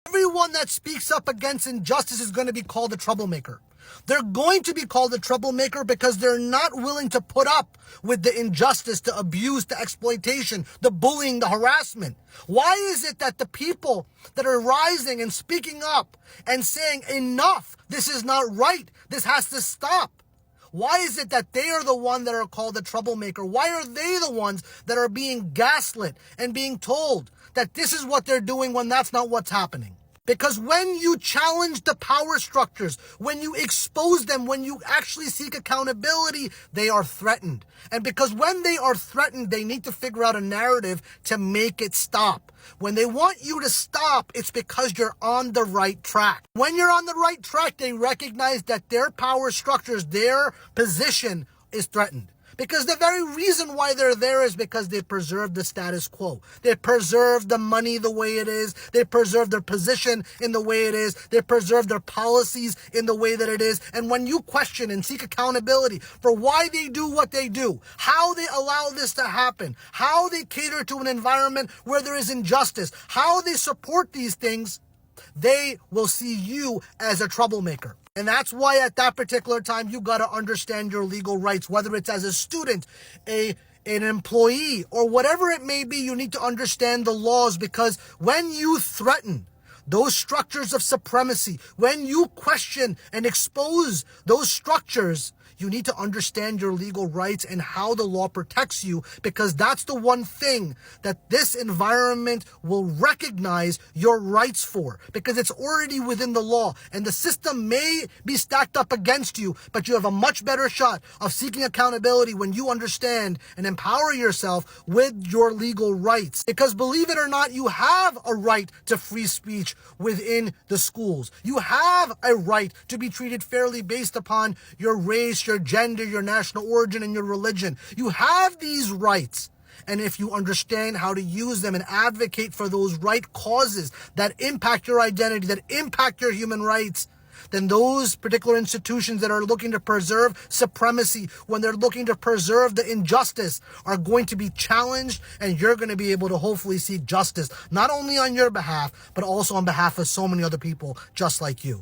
Everyone that speaks up against injustice is going to be called a troublemaker. They're going to be called a troublemaker because they're not willing to put up with the injustice, the abuse, the exploitation, the bullying, the harassment. Why is it that the people that are rising and speaking up and saying, enough, this is not right, this has to stop? Why is it that they are the ones that are called a troublemaker? Why are they the ones that are being gaslit and being told that this is what they're doing when that's not what's happening? Because when you challenge the power structures, when you expose them, when you actually seek accountability, they are threatened. And because when they are threatened, they need to figure out a narrative to make it stop. When they want you to stop, it's because you're on the right track. When you're on the right track, they recognize that their power structures, their position is threatened. Because the very reason why they're there is because they preserve the status quo. They preserve the money the way it is. They preserve their position in the way it is. They preserve their policies in the way that it is. And when you question and seek accountability for why they do what they do, how they allow this to happen, how they cater to an environment where there is injustice, how they support these things, they will see you as a troublemaker. And that's why at that particular time, you got to understand your legal rights, whether it's as a student, an employee, or whatever it may be. You need to understand the laws, because when you threaten those structures of supremacy, when you question and expose those structures, you need to understand your legal rights and how the law protects you, because that's the one thing that this environment will recognize your rights for, because it's already within the law. And the system may be stacked up against you, but you have a much better shot of seeking accountability when you understand and empower yourself with your legal rights. Because believe it or not, you have a right to free speech within the schools. You have a right to be treated fairly based upon your race, your gender, your national origin, and your religion. You have these rights. And if you understand how to use them and advocate for those right causes that impact your identity, that impact your human rights, then those particular institutions that are looking to preserve supremacy, when they're looking to preserve the injustice, are going to be challenged, and you're going to be able to hopefully seek justice, not only on your behalf, but also on behalf of so many other people just like you.